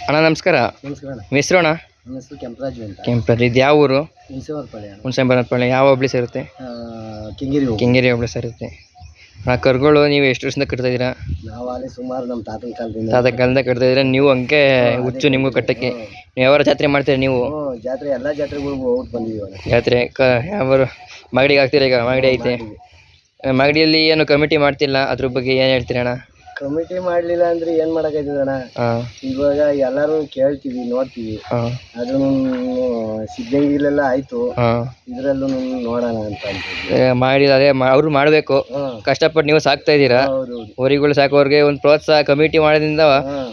ಅಣ್ಣ ನಮಸ್ಕಾರ. ನಮಸ್ಕಾರ. ನಿಮ್ಮ ಹೆಸರು ಅಣ್ಣ? ನನ್ನ ಹೆಸರು ಕೆಂಪರಾಜು ಅಂತ. ಕೆಂಪರಾಜು. ಇದು ಯಾವ ಊರು? ಹುಣಸೆಹೊನ್ನಪಳ್ಳಿ. ಯಾವ ಹೋಬಳಿ ಸೇರುತ್ತೆ? ಕೆಂಗೇರಿ ಹೋಬಳಿ ಸೇರುತ್ತೆ. ಅಣ್ಣ ಕರುಗಳು ನೀವು ಎಷ್ಟು ವರ್ಷದಿಂದ ಕಟ್ತಾ ಇದ್ದೀರಾ? ನಾವು ಅಲ್ಲಿ ಸುಮಾರು ನಮ್ಮ ತಾತನ ಕಾಲದಿಂದ ಕಟ್ತಾ ಇದ್ದೀರಾ. ನೀವು ಹಂಗೆ ಹುಚ್ಚು ನಿಮಗೂ ಕಟ್ಟಕ್ಕೆ. ನೀವು ಯಾವ ಜಾತ್ರೆ ಮಾಡ್ತೀರಾ ನೀವು? ಜಾತ್ರೆ ಎಲ್ಲ ಜಾತ್ರೆಗಳಿಗೂ ಹೋಗಿ ಬಂದಿದ್ದೀವಿ. ಜಾತ್ರೆ ಯಾವ ಮಾಗಡಿಗೆ ಹಾಕ್ತೀರಾ? ಈಗ ಮಾಗಡಿ ಐತೆ. ಮಾಗಡಿಯಲ್ಲಿ ಏನು ಕಮಿಟಿ ಮಾಡ್ತಿಲ್ಲ, ಅದ್ರ ಬಗ್ಗೆ ಏನು ಹೇಳ್ತೀರಾ ಅಣ್ಣ? ಕಮಿಟಿ ಮಾಡ್ಲಿಲ್ಲ ಅಂದ್ರೆ ಏನ್ ಮಾಡಕ್ಕಾಯ್ತದಣ್ಣ. ಇವಾಗ ಎಲ್ಲಾರು ಕೇಳ್ತೀವಿ, ನೋಡ್ತೀವಿ. ಅದನ್ನು ಸಿದ್ಧಂಗಿಲೆಲ್ಲ ಆಯ್ತು, ಇದ್ರಲ್ಲೂ ನೋಡೋಣ ಅಂತ ಮಾಡಿ. ಅದೇ ಅವ್ರು ಮಾಡ್ಬೇಕು. ಕಷ್ಟಪಟ್ಟು ನೀವು ಸಾಕ್ತಾ ಇದ್ದೀರಾ. ಊರಿಗಳು ಸಾಕೋರ್ಗೆ ಒಂದು ಪ್ರೋತ್ಸಾಹ ಕಮಿಟಿ ಮಾಡೋದ್ರಿಂದ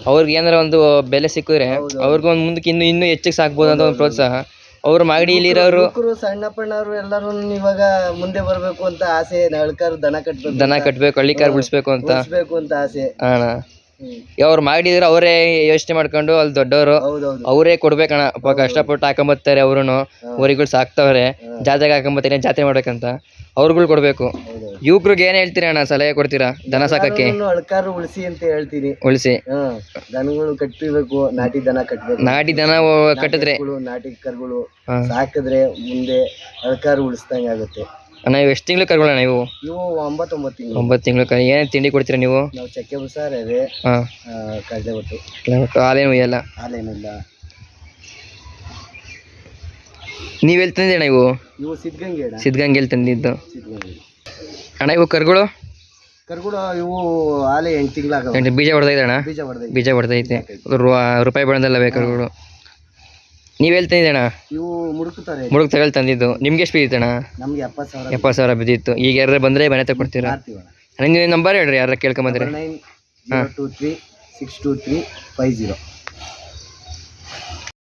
ಅವ್ರಿಗೆ ಏನಾರ ಒಂದು ಬೆಲೆ ಸಿಕ್ಕಿದ್ರೆ ಅವ್ರಿಗೂ ಒಂದು ಮುಂದಕ್ಕೆ ಇನ್ನೂ ಹೆಚ್ಚಿಗೆ ಸಾಕ್ಬೋದು ಅಂತ ಒಂದು ಪ್ರೋತ್ಸಾಹ. ಅವ್ರು ಮಾಗಡಿಯಲ್ಲಿ ಇರೋರು ಸಣ್ಣ ಪಣ್ಣವರು ಎಲ್ಲರೂ ಇವಾಗ ಮುಂದೆ ಬರ್ಬೇಕು ಅಂತ ಆಸೆ. ನಳ್ಕಾರು ದನ ಕಟ್ಬೇಕು, ಹಳ್ಳಿ ಕಾರ್ ಬಿಡಿಸ್ಬೇಕು ಅಂತ ಆಸೆ. ಅವ್ರು ಮಾಡಿದ್ರೆ ಅವರೇ ಯೋಚನೆ ಮಾಡ್ಕೊಂಡು ಅಲ್ಲಿ ದೊಡ್ಡವರು ಅವರೇ ಕೊಡ್ಬೇಕಣ್ಣ. ಕಷ್ಟಪಟ್ಟು ಹಾಕೊಂಬತ್ತಾರೆ. ಅವ್ರು ಊರಿಗಳು ಸಾಕ್ತವ್ರೆ, ಜಾತ್ರೆಗೆ ಹಾಕೊಂಬತ್ತಾರೆ, ಜಾತ್ರೆ ಮಾಡ್ಬೇಕಂತ ಅವ್ರುಗಳು ಕೊಡ್ಬೇಕು. ಯುವಕ್ರಿಗೆ ಏನ್ ಹೇಳ್ತೀರಾ ಅಣ್ಣ? ಸಲಹೆ ಕೊಡ್ತೀರಾ ದನ ಸಾಕಕ್ಕೆ? ಅಳ್ಕಾರು ಉಳಿಸಿ ಅಂತ ಹೇಳ್ತೀನಿ. ಉಳಿಸಿ ದನಗಳು ಕಟ್ಟಬೇಕು. ನಾಟಿ ದನ ಕಟ್ಟಬೇಕು. ನಾಟಿ ದನ ಕಟ್ಟಿದ್ರೆ, ನಾಟಿ ಕರುಗಳು ಸಾಕಿದ್ರೆ ಮುಂದೆ ಅಳ್ಕಾರು ಉಳಿಸ್ದಂಗೆ ಆಗುತ್ತೆ. ಅಣ್ಣ ಇವು ಎಷ್ಟು ತಿಂಗಳು ಕರುಗಳಣ್ಣ? ಇವು 9 ತಿಂಗಳು ಕರು. ಏನೇನು ತಿಂಡಿ ಕೊಡ್ತೀರಾ ನೀವು? ನಾವು ಚಕ್ಕೆ ಬುಸ, ರವೆ, ಕಡಲೆ ಒಟ್ಟು. ಹಾಲೇನು ಒಯ್ಯಲ್ಲ? ಹಾಲೇನಿಲ್ಲ. ನೀವೆಲ್ಲಿ ತಂದಿದ್ದಣ್ಣ ಇವು? ಸಿದ್ಧಗಂಗೆಯಲ್ಲಿ ತಂದಿದ್ದು ಅಣ್ಣ. ಇವು ಕರುಗಳು ಇವು ಹಾಲೆ 8 ತಿಂಗಳಾಗ ಬೀಜ ಹೊಡೆದೈತಣ್ಣ. ಬೀಜ ಹೊಡೆದೈತೆ. ರೂಪಾಯಿ ಬೆಳೆದಲ್ಲವೇ ಕರುಗಳು? ನೀವೆಲ್ಲಿ ತಂದಿದ್ದಣ್ಣ? ಇವು ಮುಡುಕ್ತಾರೆ. ತಗೊಳ್ಳಿ ತಂದಿದ್ದು. ನಿಮ್ಗೆ ಎಷ್ಟು ಬಿದ್ದಿತ್ತಣ್ಣ? ನಮ್ಗೆ 70,000. 70,000 ಬಿದ್ದಿತ್ತು. ಈಗ ಯಾರು ಬಂದರೆ ಮನೆ ತಗೊಡ್ತೀರಾ? ನೀವು ನಂಬರ್ ಹೇಳ್ರಿ, ಯಾರ ಕೇಳ್ಕೊಂಬಂದ್ರೆ. 99 023 623 50.